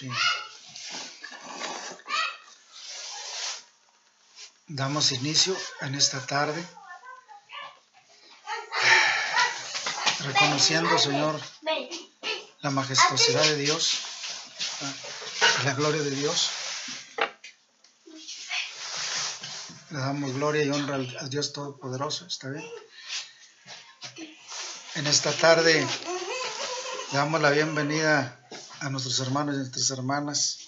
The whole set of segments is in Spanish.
y damos inicio en esta tarde, reconociendo, Señor, la majestuosidad de Dios, la gloria de Dios. Le damos gloria y honra al Dios Todopoderoso, ¿está bien? En esta tarde le damos la bienvenida a nuestros hermanos y nuestras hermanas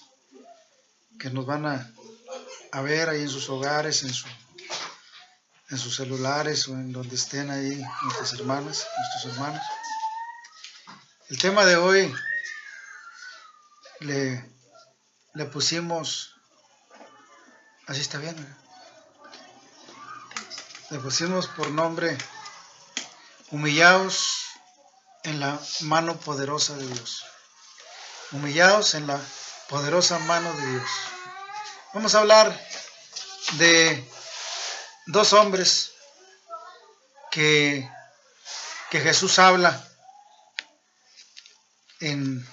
que nos van a ver ahí en sus hogares, en sus celulares o en donde estén ahí nuestras hermanas, nuestros hermanos. El tema de hoy le pusimos, así está bien, le pusimos por nombre Humillaos en la mano poderosa de Dios. Humillaos en la poderosa mano de Dios. Vamos a hablar de dos hombres que Jesús habla en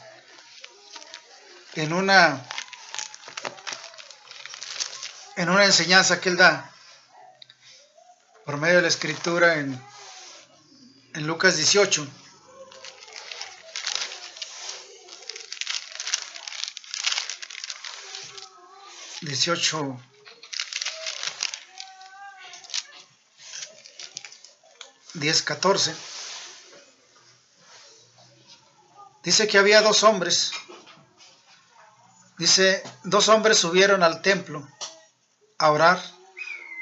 una enseñanza que él da por medio de la Escritura en Lucas 18. Diez, 14. Dice que había dos hombres. Dice, dos hombres subieron al templo a orar.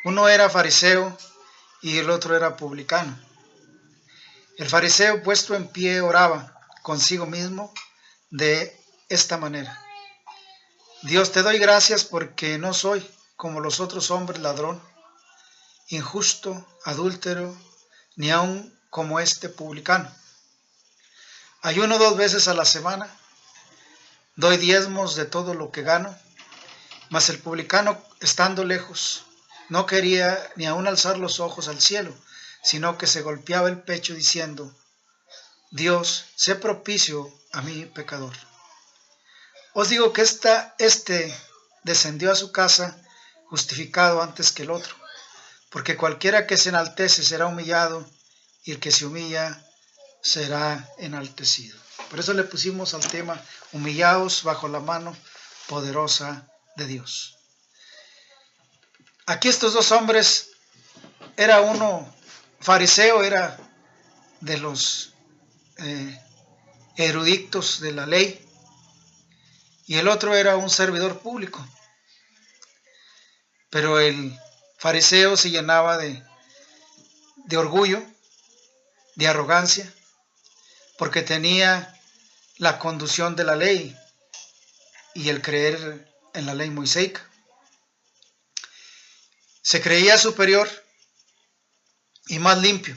Uno era fariseo y el otro era publicano. El fariseo, puesto en pie, oraba consigo mismo de esta manera: Dios, te doy gracias porque no soy como los otros hombres, ladrón, injusto, adúltero, ni aun como este publicano. Ayuno 2 veces a la semana, doy diezmos de todo lo que gano. Mas el publicano, estando lejos, no quería ni aun alzar los ojos al cielo, sino que se golpeaba el pecho diciendo: Dios, sé propicio a mí, pecador. Os digo que este descendió a su casa justificado antes que el otro, porque cualquiera que se enaltece será humillado, y el que se humilla será enaltecido. Por eso le pusimos al tema: humillaos bajo la mano poderosa de Dios. Aquí estos dos hombres, era uno fariseo, era de los eruditos de la ley, y el otro era un servidor público. Pero el fariseo se llenaba de orgullo, de arrogancia, porque tenía la conducción de la ley y el creer en la ley mosaica. Se creía superior y más limpio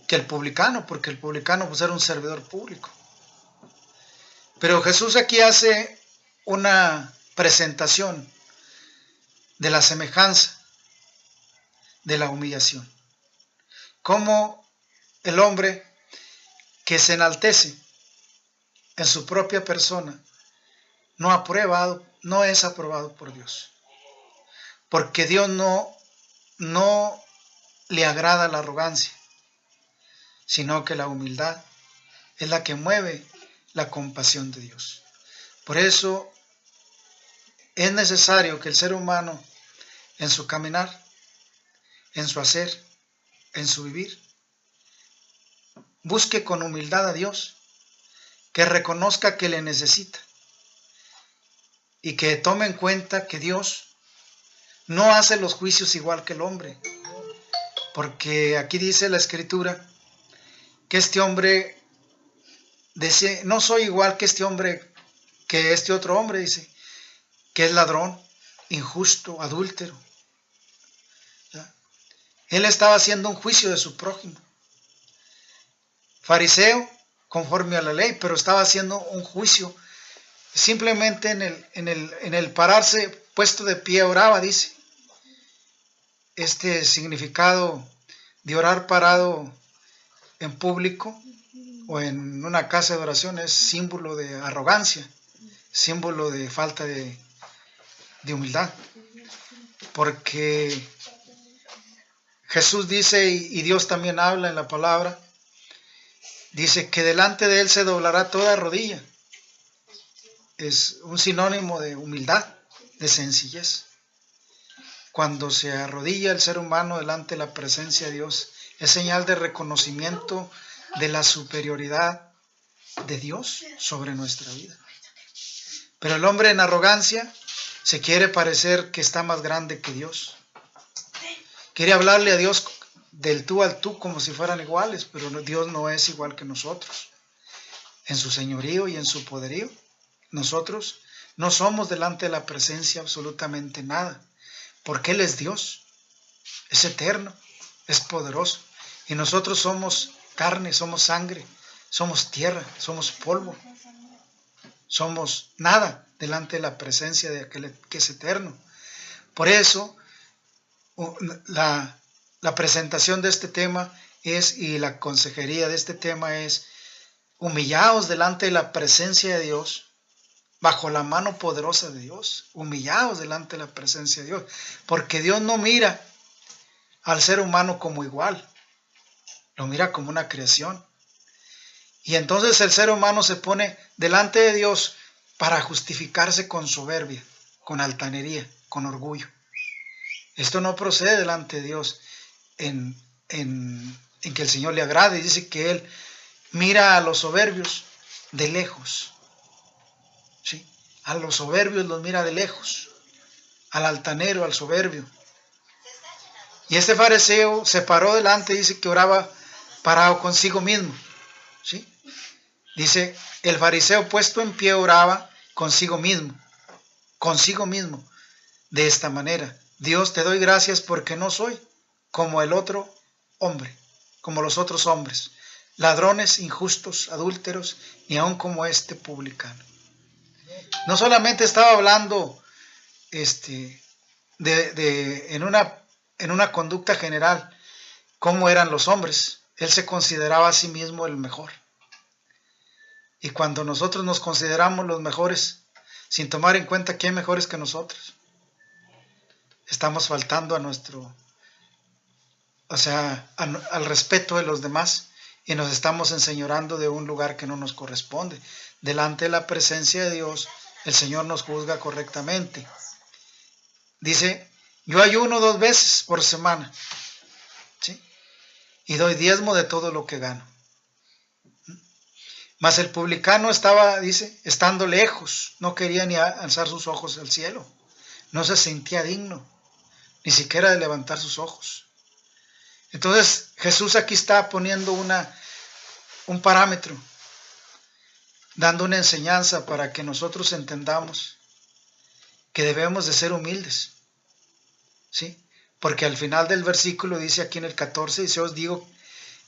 que el publicano, porque el publicano pues era un servidor público. Pero Jesús aquí hace una presentación de la semejanza de la humillación. Cómo el hombre que se enaltece en su propia persona no es aprobado por Dios. Porque Dios no le agrada la arrogancia, sino que la humildad es la que mueve la compasión de Dios. Por eso es necesario que el ser humano, en su caminar, en su hacer, en su vivir, busque con humildad a Dios, que reconozca que le necesita y que tome en cuenta que Dios no hace los juicios igual que el hombre, porque aquí dice la Escritura que este hombre dice: no soy igual que este hombre, que este otro hombre, dice, que es ladrón, injusto, adúltero. ¿Ya? Él estaba haciendo un juicio de su prójimo. Fariseo, conforme a la ley, pero estaba haciendo un juicio. Simplemente en el pararse, puesto de pie, oraba, dice. Este significado de orar parado en público o en una casa de oración es símbolo de arrogancia. símbolo de falta de humildad. Porque Jesús dice, y Dios también habla en la palabra, dice que delante de Él se doblará toda rodilla. Es un sinónimo de humildad, de sencillez. Cuando se arrodilla el ser humano delante de la presencia de Dios, es señal de reconocimiento de la superioridad de Dios sobre nuestra vida. Pero el hombre en arrogancia se quiere parecer que está más grande que Dios. Quiere hablarle a Dios del tú al tú como si fueran iguales, pero Dios no es igual que nosotros. En su señorío y en su poderío, nosotros no somos delante de la presencia absolutamente nada, porque Él es Dios, es eterno, es poderoso, y nosotros somos carne, somos sangre, somos tierra, somos polvo, somos nada delante de la presencia de aquel que es eterno. Por eso, la presentación de este tema es, y la consejería de este tema es, humillaos delante de la presencia de Dios, bajo la mano poderosa de Dios, humillaos delante de la presencia de Dios, porque Dios no mira al ser humano como igual, lo mira como una creación. Y entonces el ser humano se pone delante de Dios para justificarse con soberbia, con altanería, con orgullo. Esto no procede delante de Dios en que el Señor le agrade. Dice que Él mira a los soberbios de lejos. ¿Sí? A los soberbios los mira de lejos. Al altanero, al soberbio. Y este fariseo se paró delante, dice que oraba parado consigo mismo. ¿Sí? Dice, el fariseo puesto en pie oraba consigo mismo, de esta manera: Dios, te doy gracias porque no soy como el otro hombre, como los otros hombres, ladrones, injustos, adúlteros, ni aun como este publicano. No solamente estaba hablando en una conducta general, cómo eran los hombres. Él se consideraba a sí mismo el mejor. Y cuando nosotros nos consideramos los mejores, sin tomar en cuenta que hay mejores que nosotros, estamos faltando a al respeto de los demás, y nos estamos enseñorando de un lugar que no nos corresponde. Delante de la presencia de Dios, el Señor nos juzga correctamente. Dice, yo ayuno 2 veces por semana, ¿sí? Y doy diezmo de todo lo que gano. Mas el publicano estaba, dice, estando lejos, no quería ni alzar sus ojos al cielo, no se sentía digno, ni siquiera de levantar sus ojos. Entonces Jesús aquí está poniendo un parámetro, dando una enseñanza para que nosotros entendamos que debemos de ser humildes, ¿sí? Porque al final del versículo dice aquí en el 14, dice, os digo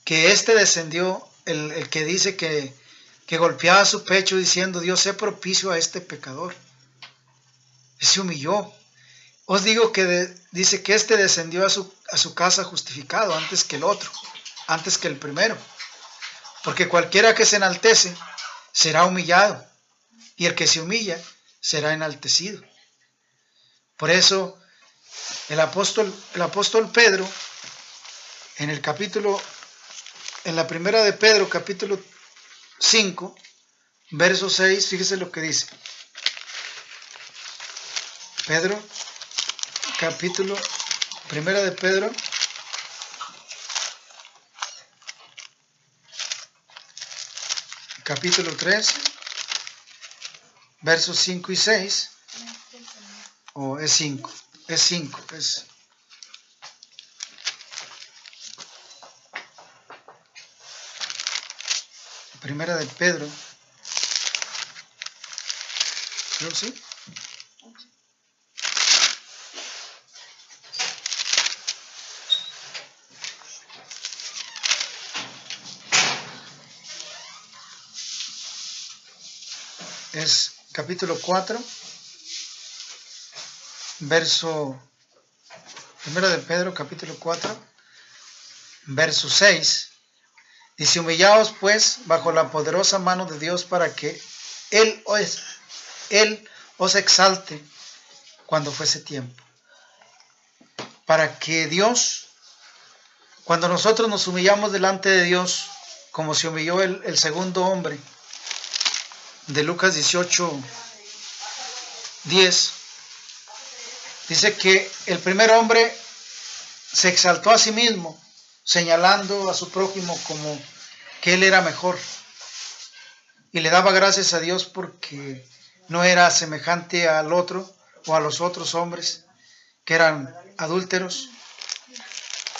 que descendió, el que dice que golpeaba su pecho diciendo, Dios, sé propicio a este pecador. Se humilló. Os digo que dice que descendió a su casa justificado antes que el otro, antes que el primero. Porque cualquiera que se enaltece será humillado, y el que se humilla será enaltecido. Por eso el apóstol Pedro, en la primera de Pedro, capítulo 5, verso 6, fíjese lo que dice. Primera de Pedro, capítulo 3, versos 5 y 6, o es 5, es Primera de Pedro, creo sí. Es capítulo 4, Primera de Pedro, capítulo 4, verso 6. Dice, humillaos pues bajo la poderosa mano de Dios para que Él Él os exalte cuando fuese tiempo. Para que Dios, cuando nosotros nos humillamos delante de Dios, como se humilló el segundo hombre de Lucas 18:10, dice que el primer hombre se exaltó a sí mismo, señalando a su prójimo como que él era mejor, y le daba gracias a Dios porque no era semejante al otro o a los otros hombres que eran adúlteros.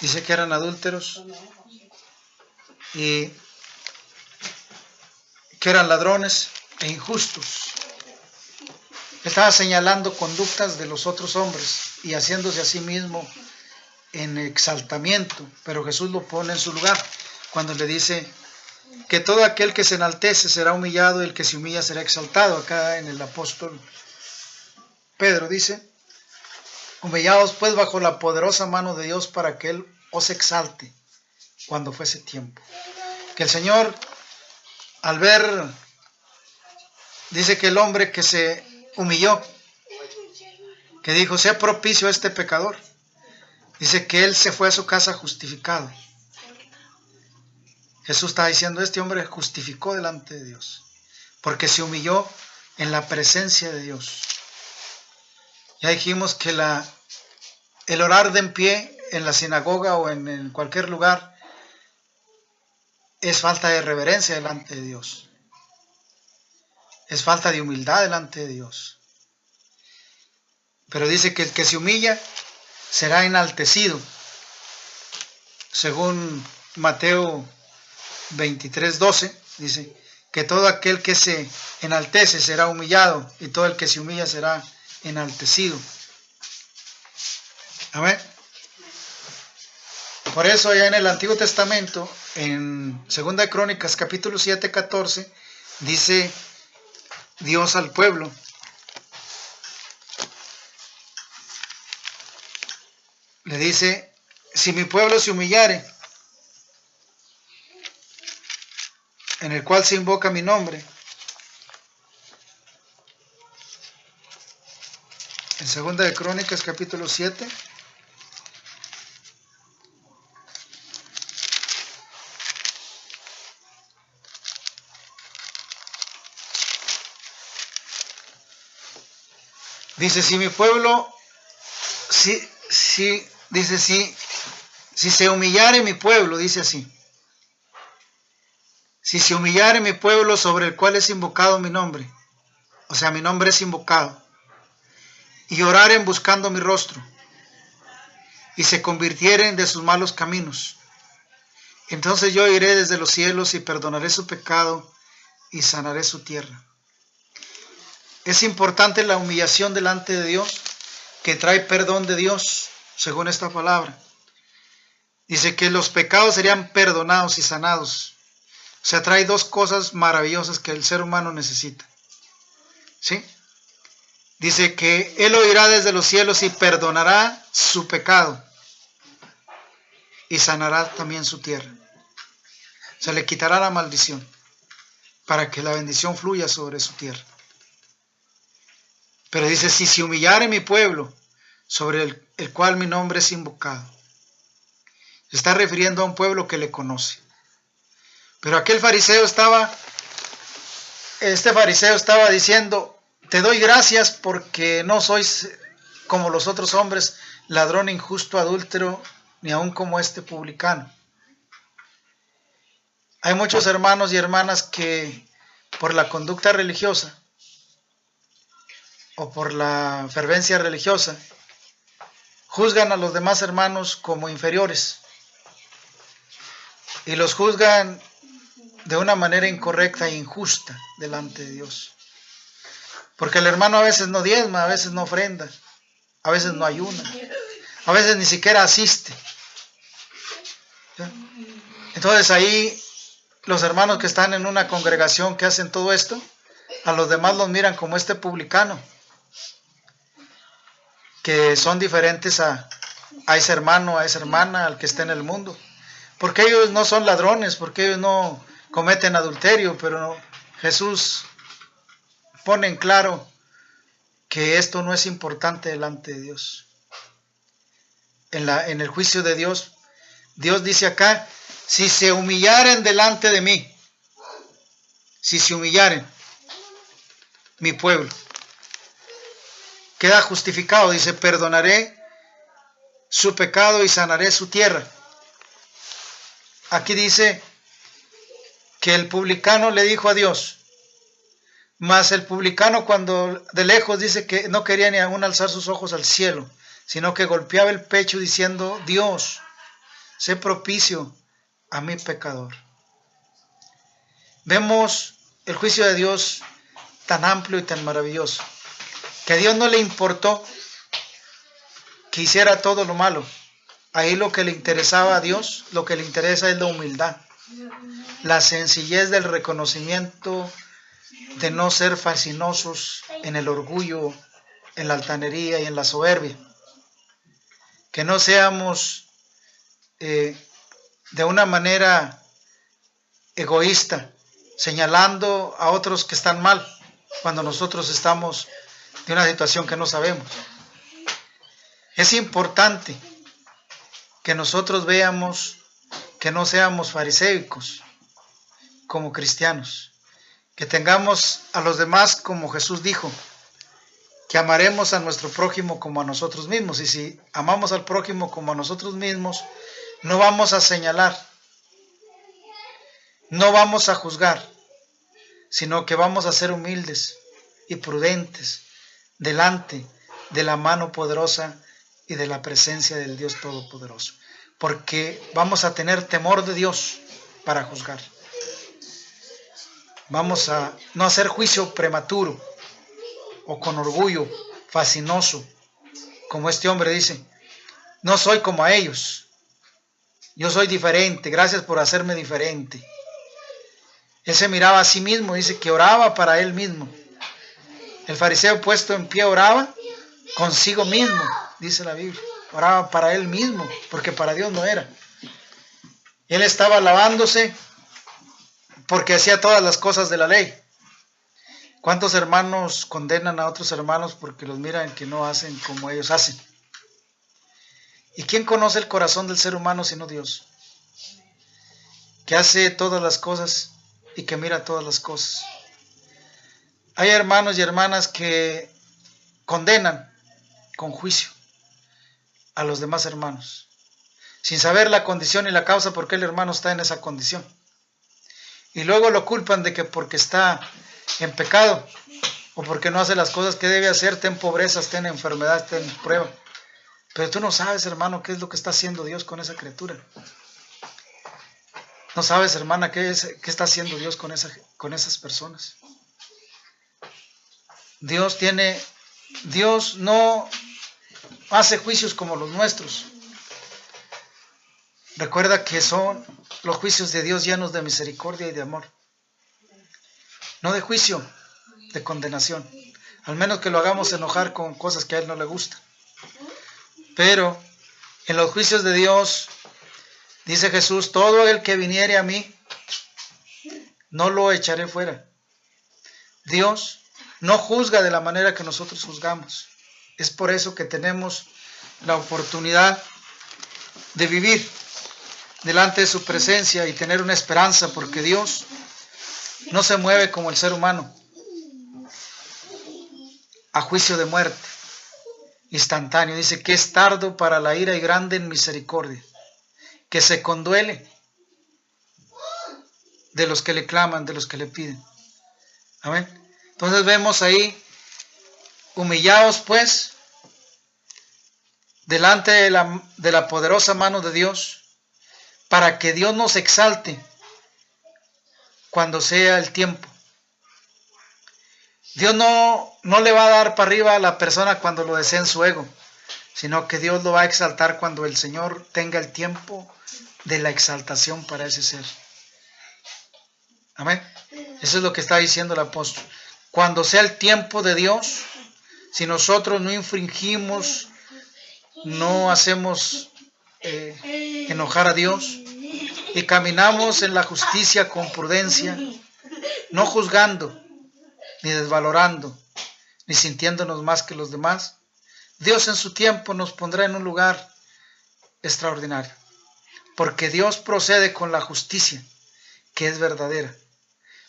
Dice que eran adúlteros y que eran ladrones e injustos. Estaba señalando conductas de los otros hombres y haciéndose a sí mismo en exaltamiento, pero Jesús lo pone en su lugar cuando le dice que todo aquel que se enaltece será humillado y el que se humilla será exaltado. Acá en el apóstol Pedro dice: humillaos pues bajo la poderosa mano de Dios para que Él os exalte cuando fuese tiempo. Que el Señor, al ver, dice que el hombre que se humilló, que dijo, sea propicio a este pecador, dice que él se fue a su casa justificado. Jesús está diciendo, este hombre justificó delante de Dios, porque se humilló en la presencia de Dios. Ya dijimos que el orar de en pie en la sinagoga o en cualquier lugar es falta de reverencia delante de Dios. Es falta de humildad delante de Dios. Pero dice que el que se humilla será enaltecido. Según Mateo 23:12, dice que todo aquel que se enaltece será humillado y todo el que se humilla será enaltecido. Amén. Por eso ya en el Antiguo Testamento, en 2 de Crónicas capítulo 7:14, dice Dios al pueblo: le dice, si mi pueblo se humillare, en el cual se invoca mi nombre. En 2 de Crónicas capítulo 7. Dice, si mi pueblo, dice, si se humillare mi pueblo, dice así. Si se humillare mi pueblo sobre el cual es invocado mi nombre, o sea, mi nombre es invocado, y oraren buscando mi rostro, y se convirtieren de sus malos caminos, entonces yo iré desde los cielos y perdonaré su pecado y sanaré su tierra. Es importante la humillación delante de Dios, que trae perdón de Dios, según esta palabra. Dice que los pecados serían perdonados y sanados. O sea, trae dos cosas maravillosas que el ser humano necesita. ¿Sí? Dice que Él oirá desde los cielos y perdonará su pecado y sanará también su tierra. Se le quitará la maldición para que la bendición fluya sobre su tierra. Pero dice, si se humillare mi pueblo, sobre el cual mi nombre es invocado. Se está refiriendo a un pueblo que le conoce. Pero aquel fariseo estaba diciendo, te doy gracias porque no sois como los otros hombres, ladrón, injusto, adúltero, ni aun como este publicano. Hay muchos hermanos y hermanas que por la conducta religiosa o por la fervencia religiosa juzgan a los demás hermanos como inferiores y los juzgan de una manera incorrecta e injusta delante de Dios. Porque el hermano a veces no diezma, a veces no ofrenda, a veces no ayuna, a veces ni siquiera asiste. Entonces ahí los hermanos que están en una congregación que hacen todo esto, a los demás los miran como este publicano, que son diferentes a ese hermano, a esa hermana, al que está en el mundo. Porque ellos no son ladrones, porque ellos no cometen adulterio, pero Jesús pone en claro que esto no es importante delante de Dios. En el juicio de Dios, Dios dice acá, si se humillaren delante de mí, si se humillaren mi pueblo, queda justificado, dice, perdonaré su pecado y sanaré su tierra. Aquí dice que el publicano le dijo a Dios, mas el publicano cuando de lejos dice que no quería ni aún alzar sus ojos al cielo, sino que golpeaba el pecho diciendo, Dios, sé propicio a mi pecador. Vemos el juicio de Dios tan amplio y tan maravilloso, que a Dios no le importó que hiciera todo lo malo. Ahí lo que le interesaba a Dios, lo que le interesa es la humildad, la sencillez del reconocimiento, de no ser fascinosos en el orgullo, en la altanería y en la soberbia. Que no seamos de una manera egoísta, señalando a otros que están mal, cuando nosotros estamos de una situación que no sabemos. Es importante que nosotros veamos que no seamos fariseicos como cristianos, que tengamos a los demás como Jesús dijo, que amaremos a nuestro prójimo como a nosotros mismos. Y si amamos al prójimo como a nosotros mismos, no vamos a señalar, no vamos a juzgar, sino que vamos a ser humildes y prudentes delante de la mano poderosa y de la presencia del Dios Todopoderoso, porque vamos a tener temor de Dios para juzgar. Vamos a no hacer juicio prematuro o con orgullo fascinoso, como este hombre dice, no soy como a ellos, yo soy diferente, gracias por hacerme diferente. Él se miraba a sí mismo, dice que oraba para él mismo. El fariseo puesto en pie oraba consigo mismo, dice la Biblia, oraba para él mismo, porque para Dios no era. Él estaba alabándose porque hacía todas las cosas de la ley. ¿Cuántos hermanos condenan a otros hermanos porque los miran que no hacen como ellos hacen? ¿Y quién conoce el corazón del ser humano sino Dios? Que hace todas las cosas y que mira todas las cosas. Hay hermanos y hermanas que condenan con juicio a los demás hermanos, sin saber la condición y la causa por qué el hermano está en esa condición. Y luego lo culpan de que porque está en pecado o porque no hace las cosas que debe hacer, está en pobreza, está en enfermedad, está en prueba. Pero tú no sabes, hermano, qué es lo que está haciendo Dios con esa criatura. No sabes, hermana, qué está haciendo Dios con esas personas. Dios no hace juicios como los nuestros. Recuerda que son los juicios de Dios llenos de misericordia y de amor. No de juicio, de condenación. Al menos que lo hagamos enojar con cosas que a Él no le gustan. Pero en los juicios de Dios, dice Jesús, todo el que viniere a mí, no lo echaré fuera. Dios no juzga de la manera que nosotros juzgamos. Es por eso que tenemos la oportunidad de vivir delante de su presencia y tener una esperanza, porque Dios no se mueve como el ser humano, a juicio de muerte, instantáneo. Dice que es tardo para la ira y grande en misericordia, que se conduele de los que le claman, de los que le piden. Amén. Entonces vemos ahí, humillados pues, delante de la poderosa mano de Dios, para que Dios nos exalte cuando sea el tiempo. Dios no le va a dar para arriba a la persona cuando lo desee en su ego, sino que Dios lo va a exaltar cuando el Señor tenga el tiempo de la exaltación para ese ser. Amén. Eso es lo que está diciendo el apóstol. Cuando sea el tiempo de Dios, si nosotros no infringimos, no hacemos enojar a Dios y caminamos en la justicia con prudencia, no juzgando, ni desvalorando, ni sintiéndonos más que los demás. Dios en su tiempo nos pondrá en un lugar extraordinario, porque Dios procede con la justicia que es verdadera,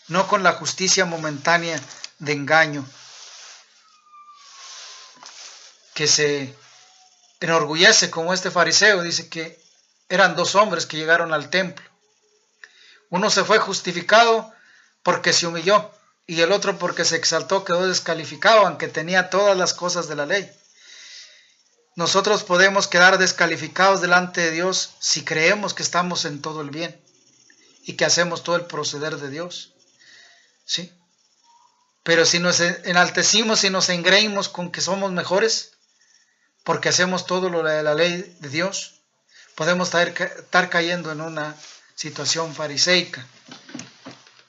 no con la justicia momentánea de engaño, que se enorgullece como este fariseo. Dice que eran 2 hombres que llegaron al templo. Uno se fue justificado porque se humilló, y el otro porque se exaltó quedó descalificado, aunque tenía todas las cosas de la ley. Nosotros podemos quedar descalificados delante de Dios si creemos que estamos en todo el bien y que hacemos todo el proceder de Dios, ¿sí? Pero si nos enaltecimos y nos engreímos con que somos mejores, porque hacemos todo lo de la ley de Dios, podemos estar cayendo en una situación fariseica,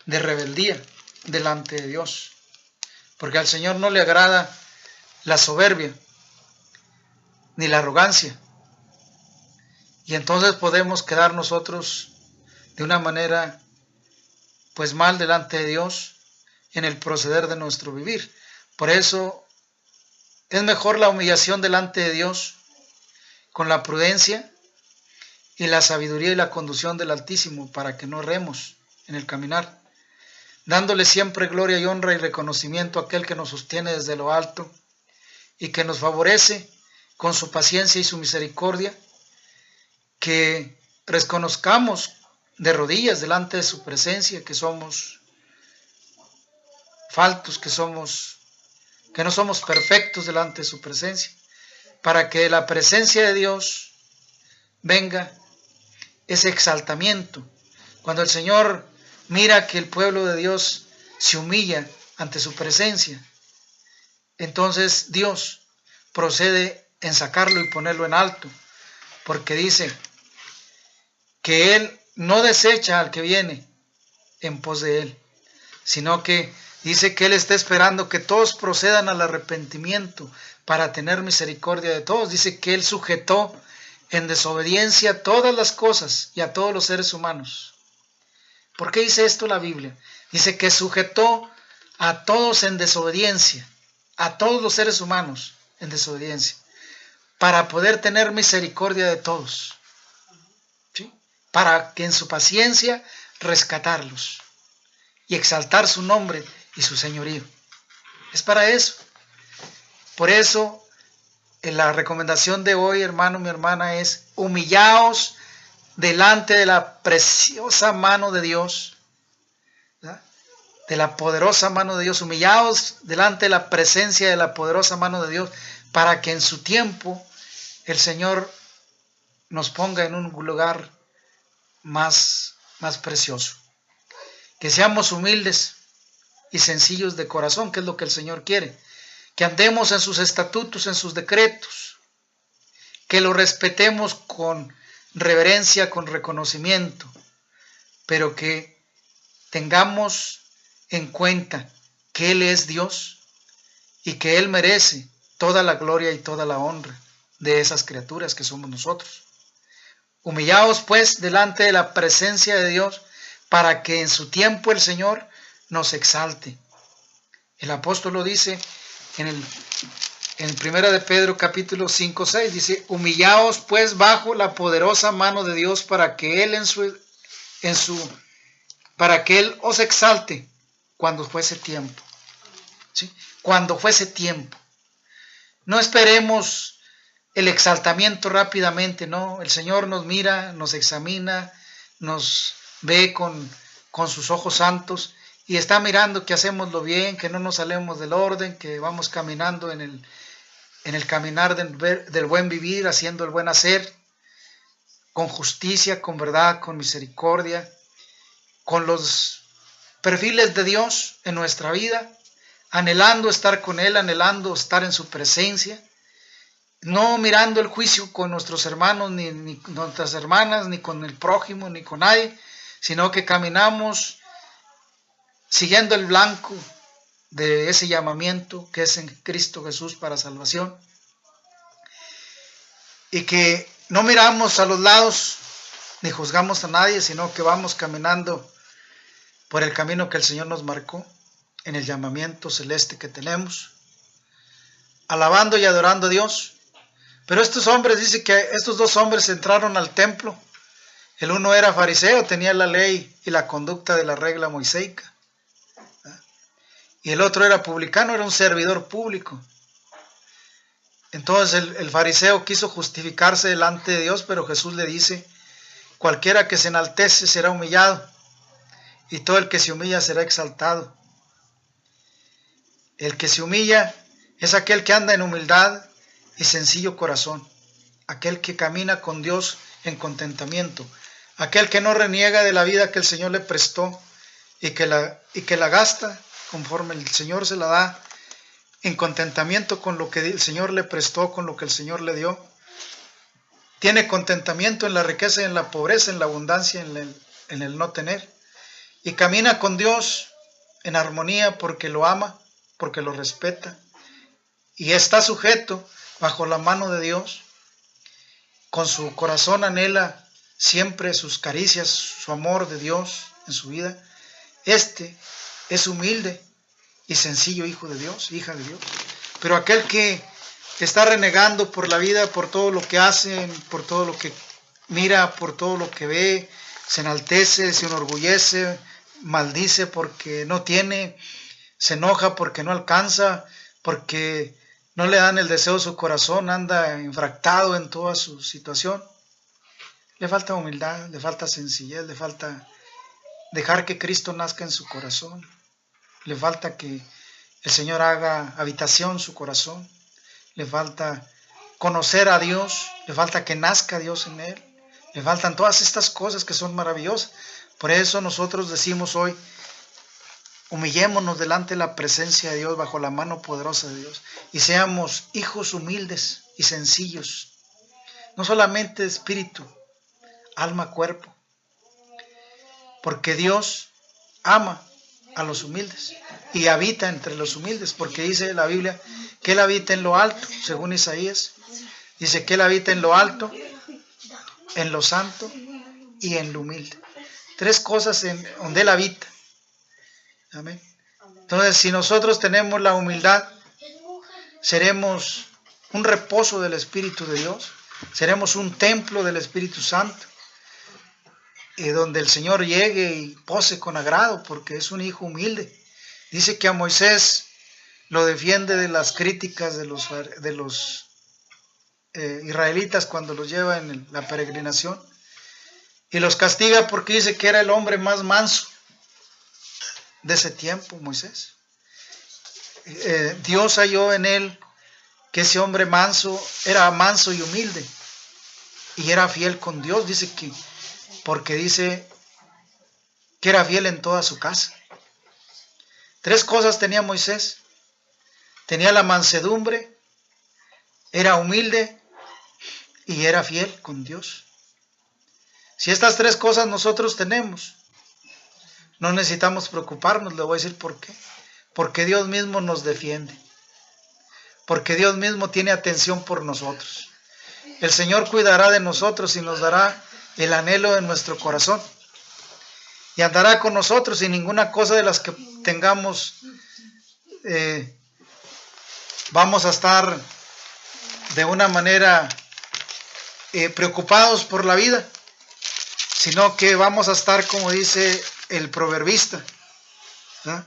de rebeldía delante de Dios, porque al Señor no le agrada la soberbia ni la arrogancia, y entonces podemos quedar nosotros de una manera pues mal delante de Dios en el proceder de nuestro vivir. Por eso es mejor la humillación delante de Dios con la prudencia y la sabiduría y la conducción del Altísimo, para que no erremos en el caminar, dándole siempre gloria y honra y reconocimiento a aquel que nos sostiene desde lo alto y que nos favorece con su paciencia y su misericordia, que reconozcamos de rodillas delante de su presencia que somos faltos, que no somos perfectos delante de su presencia, para que de la presencia de Dios venga ese exaltamiento. Cuando el Señor mira que el pueblo de Dios se humilla ante su presencia, entonces Dios procede en sacarlo y ponerlo en alto, porque dice que Él no desecha al que viene en pos de Él, sino que dice que Él está esperando que todos procedan al arrepentimiento para tener misericordia de todos. Dice que Él sujetó en desobediencia todas las cosas y a todos los seres humanos. ¿Por qué dice esto la Biblia? Dice que sujetó a todos en desobediencia, a todos los seres humanos en desobediencia, para poder tener misericordia de todos, ¿sí? Para que en su paciencia rescatarlos y exaltar su nombre y su señorío. Es para eso. Por eso, en la recomendación de hoy, hermano, mi hermana, es: humillaos delante de la preciosa mano de Dios, ¿verdad? De la poderosa mano de Dios. Humillaos delante de la presencia de la poderosa mano de Dios, para que en su tiempo el Señor nos ponga en un lugar más precioso. Que seamos humildes y sencillos de corazón, que es lo que el Señor quiere. Que andemos en sus estatutos, en sus decretos, que lo respetemos con reverencia, con reconocimiento, pero que tengamos en cuenta que Él es Dios y que Él merece toda la gloria y toda la honra de esas criaturas que somos nosotros. Humillaos pues delante de la presencia de Dios, para que en su tiempo el Señor nos exalte. El apóstol lo dice en 1 de Pedro capítulo 5:6, dice: humillaos pues bajo la poderosa mano de Dios, para que Él para que Él os exalte cuando fuese tiempo. ¿Sí? Cuando fuese tiempo. No esperemos el exaltamiento rápidamente, no. El Señor nos mira, nos examina, nos ve con sus ojos santos, y está mirando que hacemos lo bien, que no nos salimos del orden, que vamos caminando en el caminar del buen vivir, haciendo el buen hacer, con justicia, con verdad, con misericordia, con los perfiles de Dios en nuestra vida, anhelando estar con Él, anhelando estar en su presencia, no mirando el juicio con nuestros hermanos, ni nuestras hermanas, ni con el prójimo, ni con nadie, sino que caminamos siguiendo el blanco de ese llamamiento que es en Cristo Jesús para salvación, y que no miramos a los lados ni juzgamos a nadie, sino que vamos caminando por el camino que el Señor nos marcó en el llamamiento celeste que tenemos, alabando y adorando a Dios. Pero estos hombres, dice que estos dos hombres entraron al templo. El uno era fariseo, tenía la ley y la conducta de la regla mosaica. Y el otro era publicano, era un servidor público. Entonces el fariseo quiso justificarse delante de Dios, pero Jesús le dice, cualquiera que se enaltece será humillado, y todo el que se humilla será exaltado. El que se humilla es aquel que anda en humildad y sencillo corazón, aquel que camina con Dios en contentamiento, aquel que no reniega de la vida que el Señor le prestó y que la gasta conforme el Señor se la da, en contentamiento con lo que el Señor le prestó, con lo que el Señor le dio. Tiene contentamiento en la riqueza y en la pobreza, en la abundancia, en el no tener. Y camina con Dios en armonía porque lo ama, porque lo respeta. Y está sujeto bajo la mano de Dios. Con su corazón anhela siempre sus caricias, su amor de Dios en su vida. Este es humilde y sencillo hijo de Dios, hija de Dios. Pero aquel que está renegando por la vida, por todo lo que hace, por todo lo que mira, por todo lo que ve, se enaltece, se enorgullece, maldice porque no tiene, se enoja porque no alcanza, porque no le dan el deseo de su corazón, anda infractado en toda su situación. Le falta humildad, le falta sencillez, le falta dejar que Cristo nazca en su corazón. Le falta que el Señor haga habitación en su corazón. Le falta conocer a Dios. Le falta que nazca Dios en él. Le faltan todas estas cosas que son maravillosas. Por eso nosotros decimos hoy, humillémonos delante de la presencia de Dios, bajo la mano poderosa de Dios, y seamos hijos humildes y sencillos. No solamente de espíritu, alma, cuerpo. Porque Dios ama a los humildes y habita entre los humildes, porque dice la Biblia que Él habita en lo alto, según Isaías, dice que Él habita en lo alto, en lo santo y en lo humilde. Tres cosas en donde Él habita. Amén. Entonces, si nosotros tenemos la humildad, seremos un reposo del Espíritu de Dios, seremos un templo del Espíritu Santo, y donde el Señor llegue y pose con agrado, porque es un hijo humilde. Dice que a Moisés lo defiende de las críticas de los israelitas cuando los lleva en la peregrinación, y los castiga porque dice que era el hombre más manso de ese tiempo, Moisés. Dios halló en él que ese hombre manso era manso y humilde, y era fiel con Dios, porque dice que era fiel en toda su casa. Tres cosas tenía Moisés. Tenía la mansedumbre, era humilde y era fiel con Dios. Si estas tres cosas nosotros tenemos, no necesitamos preocuparnos. Le voy a decir por qué. Porque Dios mismo nos defiende. Porque Dios mismo tiene atención por nosotros. El Señor cuidará de nosotros y nos dará el anhelo de nuestro corazón. Y andará con nosotros, y ninguna cosa de las que tengamos vamos a estar de una manera preocupados por la vida, sino que vamos a estar como dice el proverbista, ¿no?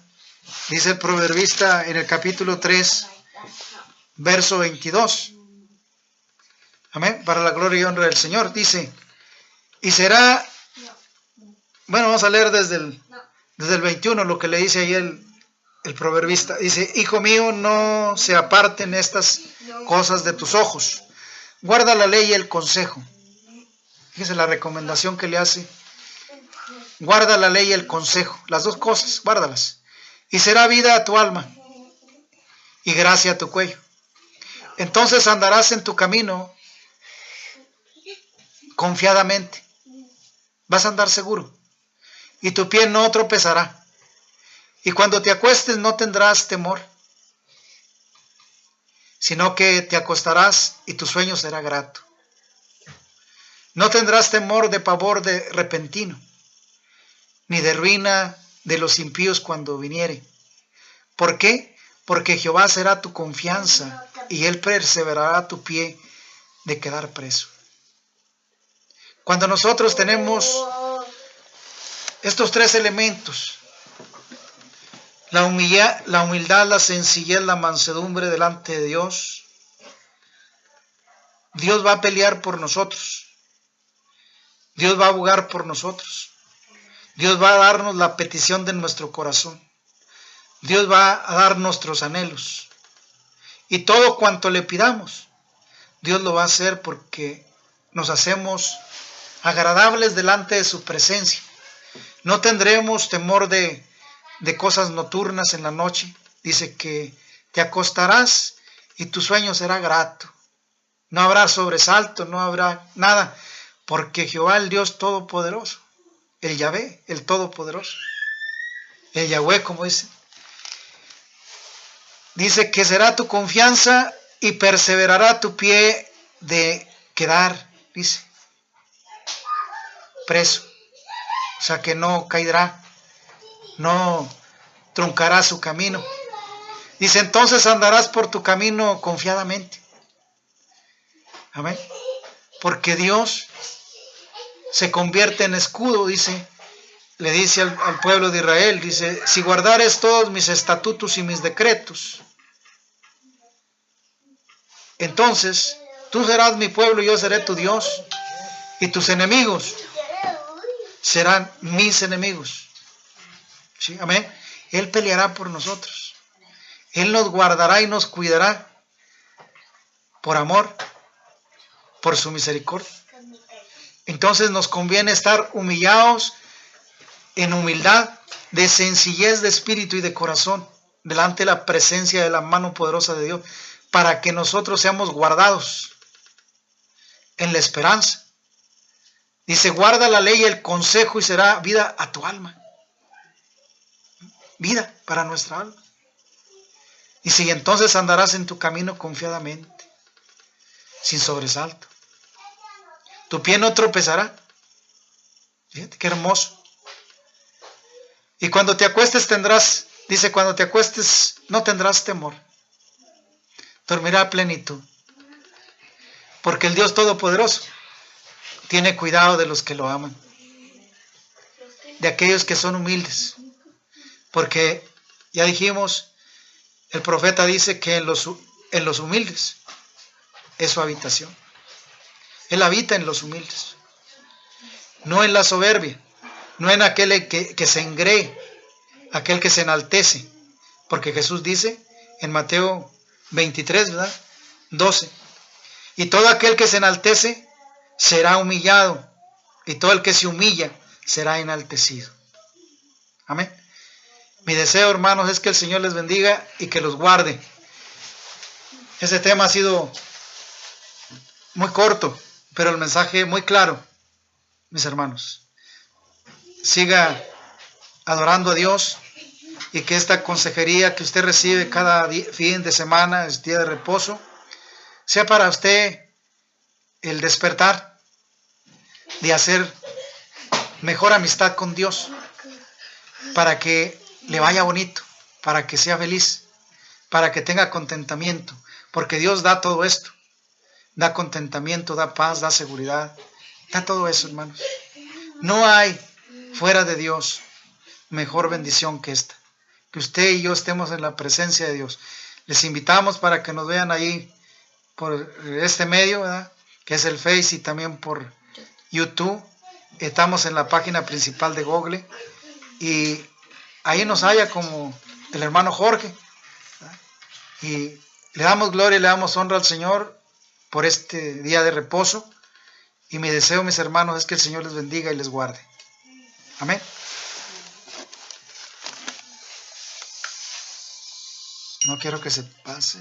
Dice el proverbista en el capítulo 3, verso 22. Amén, para la gloria y honra del Señor. Dice, y será, bueno, vamos a leer desde el 21 lo que le dice ahí el proverbista. Dice, hijo mío, no se aparten estas cosas de tus ojos. Guarda la ley y el consejo. Fíjese la recomendación que le hace. Guarda la ley y el consejo. Las dos cosas, guárdalas. Y será vida a tu alma y gracia a tu cuello. Entonces andarás en tu camino confiadamente. Vas a andar seguro. Y tu pie no tropezará. Y cuando te acuestes no tendrás temor, sino que te acostarás y tu sueño será grato. No tendrás temor de pavor de repentino, ni de ruina de los impíos cuando viniere. ¿Por qué? Porque Jehová será tu confianza y Él perseverará a tu pie de quedar preso. Cuando nosotros tenemos estos tres elementos, la humildad, la sencillez, la mansedumbre delante de Dios, Dios va a pelear por nosotros. Dios va a abogar por nosotros. Dios va a darnos la petición de nuestro corazón. Dios va a dar nuestros anhelos. Y todo cuanto le pidamos, Dios lo va a hacer porque nos hacemos agradables delante de su presencia. No tendremos temor de cosas nocturnas en la noche. Dice que te acostarás y tu sueño será grato. No habrá sobresalto, no habrá nada, porque Jehová, el Dios Todopoderoso, el Yahvé, el Todopoderoso, el Yahweh, como dice que será tu confianza y perseverará tu pie de quedar, dice, preso. O sea que no caerá, no truncará su camino. Dice, entonces andarás por tu camino confiadamente. Amén. Porque Dios se convierte en escudo, dice, le dice al pueblo de Israel, dice, si guardares todos mis estatutos y mis decretos, entonces tú serás mi pueblo y yo seré tu Dios, y tus enemigos serán mis enemigos. ¿Sí? Amén. Él peleará por nosotros. Él nos guardará y nos cuidará por amor, por su misericordia. Entonces nos conviene estar humillados en humildad, de sencillez de espíritu y de corazón, delante de la presencia de la mano poderosa de Dios, para que nosotros seamos guardados en la esperanza. Dice, guarda la ley y el consejo y será vida a tu alma. Vida para nuestra alma. Dice, y entonces andarás en tu camino confiadamente, sin sobresalto. Tu pie no tropezará. Fíjate qué hermoso. Y cuando te acuestes tendrás, dice, cuando te acuestes no tendrás temor. Dormirá a plenitud. Porque el Dios Todopoderoso tiene cuidado de los que lo aman. De aquellos que son humildes. Porque ya dijimos, el profeta dice que en los humildes es su habitación. Él habita en los humildes. No en la soberbia. No en aquel que se engree, aquel que se enaltece. Porque Jesús dice en Mateo 23, ¿verdad? 12. Y todo aquel que se enaltece será humillado. Y todo el que se humilla será enaltecido. Amén. Mi deseo, hermanos, es que el Señor les bendiga y que los guarde. Ese tema ha sido muy corto, pero el mensaje muy claro, mis hermanos. Siga adorando a Dios y que esta consejería que usted recibe cada fin de semana, es día de reposo, sea para usted el despertar de hacer mejor amistad con Dios, para que le vaya bonito, para que sea feliz, para que tenga contentamiento, porque Dios da todo esto, da contentamiento, da paz, da seguridad, da todo eso, hermanos. No hay fuera de Dios mejor bendición que esta, que usted y yo estemos en la presencia de Dios. Les invitamos para que nos vean ahí por este medio, ¿verdad? Que es el Face, y también por YouTube. Estamos en la página principal de Google y ahí nos halla como el hermano Jorge, ¿verdad? Y le damos gloria y le damos honra al Señor por este día de reposo, y mi deseo, mis hermanos, es que el Señor les bendiga y les guarde. Amén. No quiero que se pase.